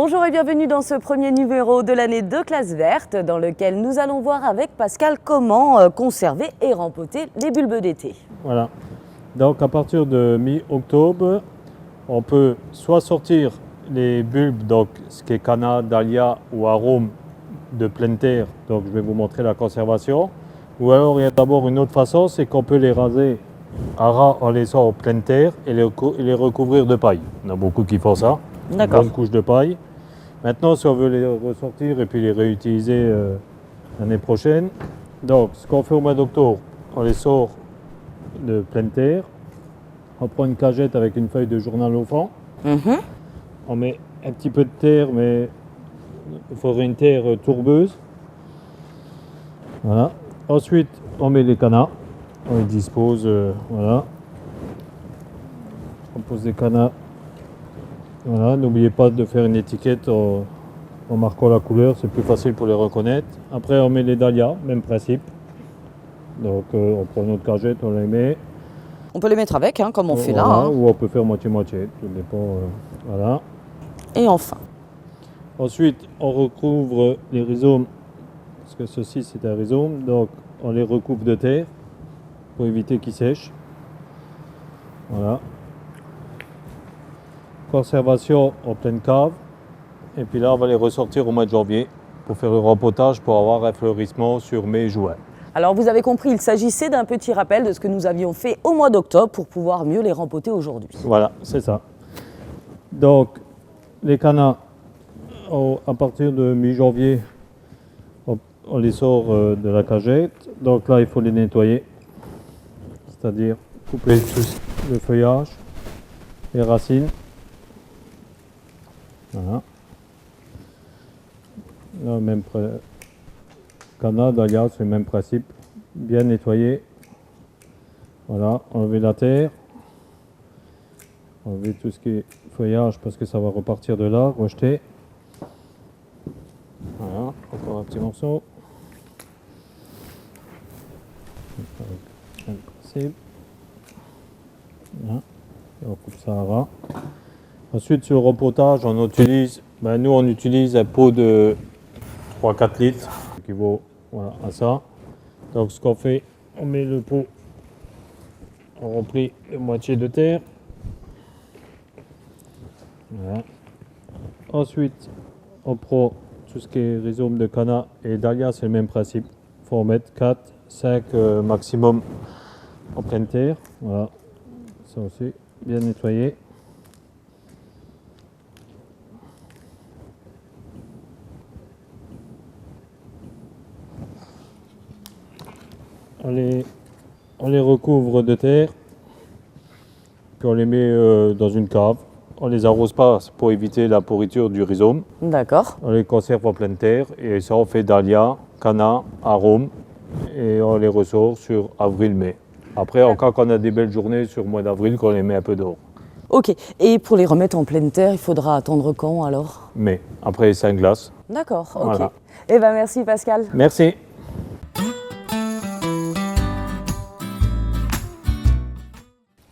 Bonjour et bienvenue dans ce premier numéro de l'année de Classe Verte dans lequel nous allons voir avec Pascal comment conserver et rempoter les bulbes d'été. Voilà. Donc à partir de mi-octobre, on peut soit sortir les bulbes, donc ce qui est canna, dahlia ou arôme de pleine terre, donc je vais vous montrer la conservation. Ou alors il y a d'abord une autre façon, c'est qu'on peut les raser à ras en les laissant en pleine terre et les recouvrir de paille. Il y en a beaucoup qui font ça, une D'accord. bonne couche de paille. Maintenant, si on veut les ressortir et puis les réutiliser l'année prochaine, donc ce qu'on fait au mois d'octobre, on les sort de pleine terre, on prend une cagette avec une feuille de journal au fond, on met un petit peu de terre, mais il faudrait une terre tourbeuse. Voilà. Ensuite, on met les cannas, on les dispose, voilà. On pose des cannas. Voilà, n'oubliez pas de faire une étiquette en marquant la couleur, c'est plus facile pour les reconnaître. Après, on met les dahlias, même principe. Donc, on prend notre cagette, on les met. On peut les mettre avec, comme on fait là. Voilà, ou on peut faire moitié-moitié, tout dépend. Voilà. Et enfin. Ensuite, on recouvre les rhizomes, parce que ceci c'est un rhizome, donc on les recouvre de terre pour éviter qu'ils sèchent. Voilà. Conservation en pleine cave. Et puis là, on va les ressortir au mois de janvier pour faire le rempotage pour avoir un fleurissement sur mai et juin. Alors vous avez compris, il s'agissait d'un petit rappel de ce que nous avions fait au mois d'octobre pour pouvoir mieux les rempoter aujourd'hui. Voilà, c'est ça. Donc, les cannas, à partir de mi-janvier, on les sort de la cagette. Donc là, il faut les nettoyer. C'est-à-dire couper tout le feuillage, les racines. Voilà. Là, même canna, dahlia, c'est le même principe. Bien nettoyer. Voilà, enlever la terre. Enlever tout ce qui est feuillage parce que ça va repartir de là, rejeter. Voilà, encore un petit morceau. Même principe. Voilà. Et on coupe ça à ras. Ensuite, sur le rempotage, on utilise, nous on utilise un pot de 3-4 litres, qui équivaut voilà, à ça. Donc ce qu'on fait, on met le pot, on remplit de moitié de terre. Voilà. Ensuite, on prend tout ce qui est rhizome de canna et dahlia, c'est le même principe. Il faut en mettre 4, 5 maximum en pleine terre. Voilà, ça aussi, bien nettoyé. On les recouvre de terre, puis on les met dans une cave. On les arrose pas pour éviter la pourriture du rhizome. D'accord. On les conserve en pleine terre et ça on fait dahlia, canna, arôme et on les ressort sur avril-mai. Après, encore quand on a des belles journées sur le mois d'avril, qu'on les met un peu dehors. Ok. Et pour les remettre en pleine terre, il faudra attendre quand alors? Mais après, c'est un glace. D'accord, ok. Voilà. Eh bien merci Pascal. Merci.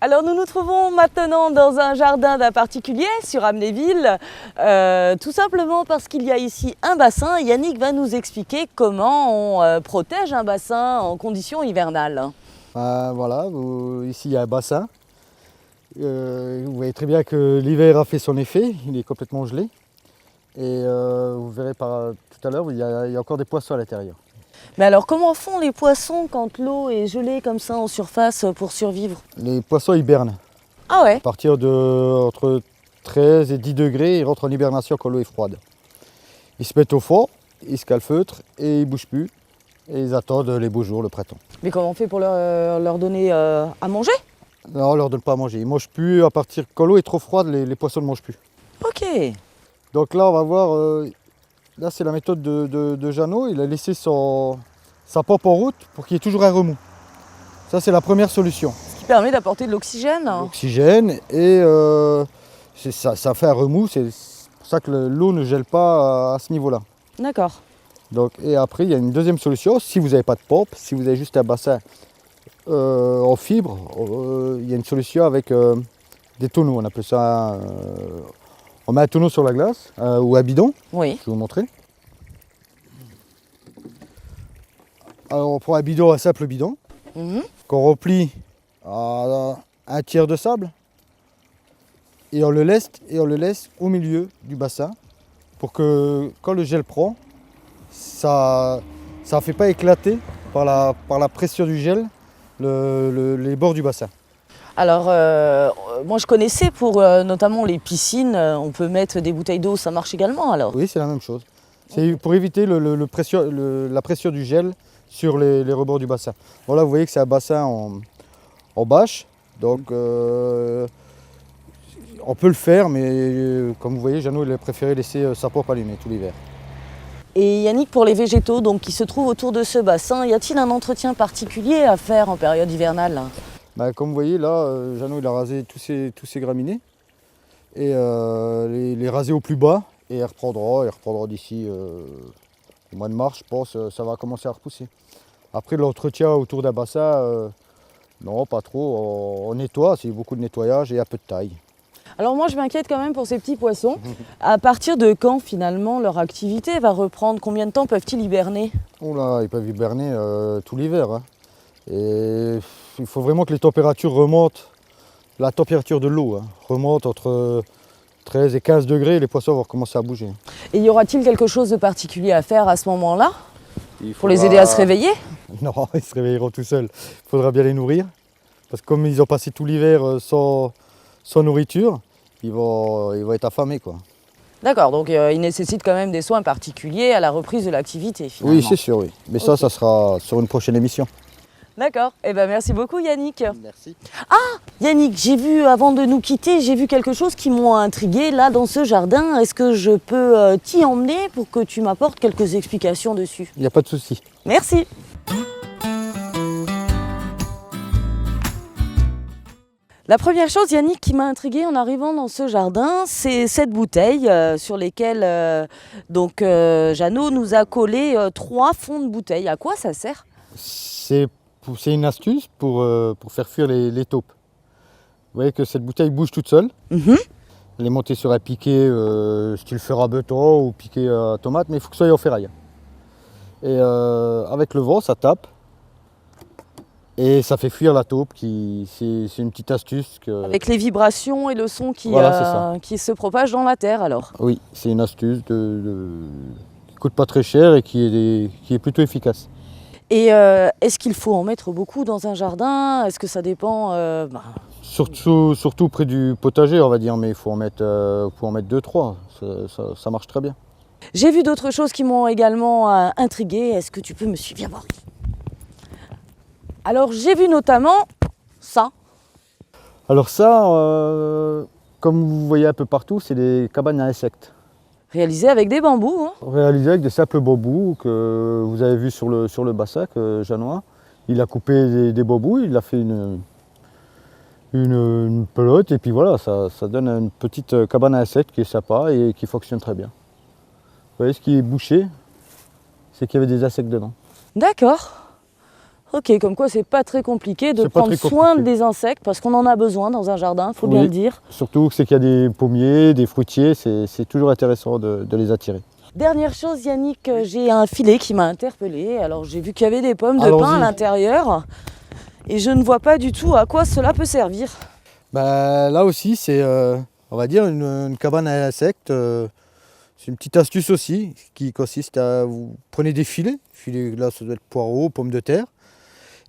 Alors nous nous trouvons maintenant dans un jardin d'un particulier sur Amnéville, tout simplement parce qu'il y a ici un bassin. Yannick va nous expliquer comment on protège un bassin en conditions hivernales. Voilà, ici il y a un bassin. Vous voyez très bien que l'hiver a fait son effet, il est complètement gelé. Et vous verrez tout à l'heure, il y a encore des poissons à l'intérieur. Mais alors comment font les poissons quand l'eau est gelée comme ça en surface pour survivre? Les poissons hibernent. Ah ouais? À partir de entre 13 et 10 degrés, ils rentrent en hibernation quand l'eau est froide. Ils se mettent au fond, ils se calfeutrent et ils ne bougent plus. Et ils attendent les beaux jours, le printemps. Mais comment on fait pour leur donner à manger? Non, on ne leur donne pas à manger. Ils ne mangent plus à partir quand l'eau est trop froide, les poissons ne mangent plus. Ok. Donc là, on va voir. Là, c'est la méthode de Jeannot. Il a laissé sa pompe en route pour qu'il y ait toujours un remous. Ça, c'est la première solution. Ce qui permet d'apporter de l'oxygène. L'oxygène et ça fait un remous. C'est pour ça que l'eau ne gèle pas à ce niveau-là. D'accord. Donc, et après, il y a une deuxième solution. Si vous n'avez pas de pompe, si vous avez juste un bassin en fibre, il y a une solution avec des tonneaux. On appelle ça On met un tonneau sur la glace ou un bidon, Oui. je vais vous montrer. Alors on prend un bidon, un simple bidon, Mhm. qu'on remplit à un tiers de sable et on le laisse au milieu du bassin pour que quand le gel prend, ça ne fait pas éclater par la pression du gel les bords du bassin. Alors, moi je connaissais pour notamment les piscines, on peut mettre des bouteilles d'eau, ça marche également alors? Oui, c'est la même chose. C'est pour éviter la pression du gel sur les rebords du bassin. Bon, là, vous voyez que c'est un bassin en bâche, donc on peut le faire, mais comme vous voyez, Jeannot il a préféré laisser sa pompe allumée tout l'hiver. Et Yannick, pour les végétaux donc, qui se trouvent autour de ce bassin, y a-t-il un entretien particulier à faire en période hivernale? Bah, comme vous voyez là, Jeannot il a rasé tous ces graminées et les raser au plus bas et il reprendra d'ici au mois de mars, je pense, ça va commencer à repousser. Après l'entretien autour d'un bassin, non pas trop, on nettoie, c'est beaucoup de nettoyage et un peu de taille. Alors moi je m'inquiète quand même pour ces petits poissons. À partir de quand finalement leur activité va reprendre? Combien de temps peuvent-ils hiberner? Oh là, ils peuvent hiberner tout l'hiver. Hein. Et il faut vraiment que les températures remontent, la température de l'eau remonte entre 13 et 15 degrés et les poissons vont recommencer à bouger. Et y aura-t-il quelque chose de particulier à faire à ce moment-là Il pour les faudra- aider à se réveiller? Non, ils se réveilleront tout seuls. Il faudra bien les nourrir. Parce que comme ils ont passé tout l'hiver sans nourriture, ils vont être affamés, quoi. D'accord, donc il nécessite quand même des soins particuliers à la reprise de l'activité finalement. Oui, c'est sûr, oui. Mais Ok. ça sera sur une prochaine émission. D'accord, et ben merci beaucoup Yannick. Merci. Yannick, j'ai vu, avant de nous quitter, j'ai vu quelque chose qui m'a intrigué là dans ce jardin. Est-ce que je peux t'y emmener pour que tu m'apportes quelques explications dessus? Il n'y a pas de souci. Merci. La première chose, Yannick, qui m'a intriguée en arrivant dans ce jardin, c'est cette bouteille sur lesquelles Jeannot nous a collé 3 fonds de bouteille. À quoi ça sert? C'est une astuce pour faire fuir les taupes. Vous voyez que cette bouteille bouge toute seule. Mhm. Elle est montée sur un piquet style fer à béton ou piquet à tomate, mais il faut que ce soit en ferraille. Et avec le vent, ça tape. Et ça fait fuir la taupe. C'est une petite astuce. Avec les vibrations et le son Voilà, c'est ça. qui se propage dans la terre alors. Oui, c'est une astuce qui ne coûte pas très cher et qui est plutôt efficace. Et est-ce qu'il faut en mettre beaucoup dans un jardin? Est-ce que ça dépend Surtout près du potager, on va dire, mais il faut en mettre 2-3. Ça marche très bien. J'ai vu d'autres choses qui m'ont également intriguée. Est-ce que tu peux me suivre? Viens voir. Alors j'ai vu notamment ça. Alors ça, comme vous voyez un peu partout, c'est des cabanes à insectes. Réalisé avec des bambous. Hein. Réalisées avec des simples bambous que vous avez vu sur le bassin, que Jeannot, il a coupé des bambous, il a fait une pelote et puis voilà, ça donne une petite cabane à insectes qui est sympa et qui fonctionne très bien. Vous voyez, ce qui est bouché, c'est qu'il y avait des insectes dedans. D'accord. Ok, comme quoi c'est pas très compliqué de C'est pas prendre très soin compliqué. des insectes parce qu'on en a besoin dans un jardin, faut bien Oui. le dire. Surtout que c'est qu'il y a des pommiers, des fruitiers, c'est toujours intéressant de les attirer. Dernière chose, Yannick, j'ai un filet qui m'a interpellée. Alors j'ai vu qu'il y avait des pommes de Allons-y. pin à l'intérieur et je ne vois pas du tout à quoi cela peut servir. Bah, là aussi, c'est on va dire une cabane à insectes. C'est une petite astuce aussi qui consiste à vous prenez des filets là ça doit être poireaux, pommes de terre,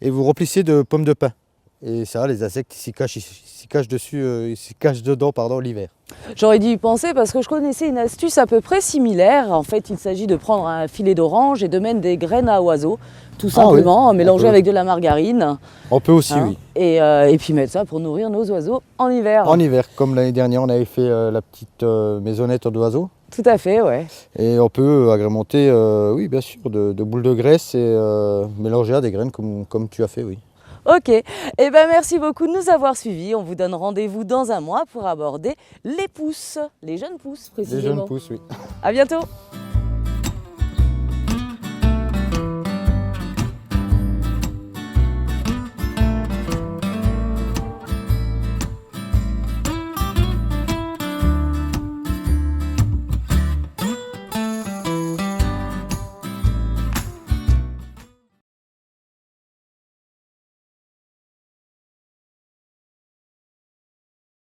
et vous remplissez de pommes de pin. Et ça, les insectes s'y cachent dedans l'hiver. J'aurais dû y penser parce que je connaissais une astuce à peu près similaire. En fait, il s'agit de prendre un filet d'orange et de mettre des graines à oiseaux, tout simplement, oui. mélanger On peut. avec de la margarine. On peut aussi, Hein, oui. et puis mettre ça pour nourrir nos oiseaux en hiver. En hiver, comme l'année dernière, on avait fait la petite maisonnette d'oiseaux. Tout à fait, ouais. Et on peut agrémenter, oui, bien sûr, de boules de graisse et mélanger à des graines comme tu as fait, oui. Ok, eh ben merci beaucoup de nous avoir suivis. On vous donne rendez-vous dans un mois pour aborder les pousses, les jeunes pousses Des précisément. jeunes pousses, oui. À bientôt.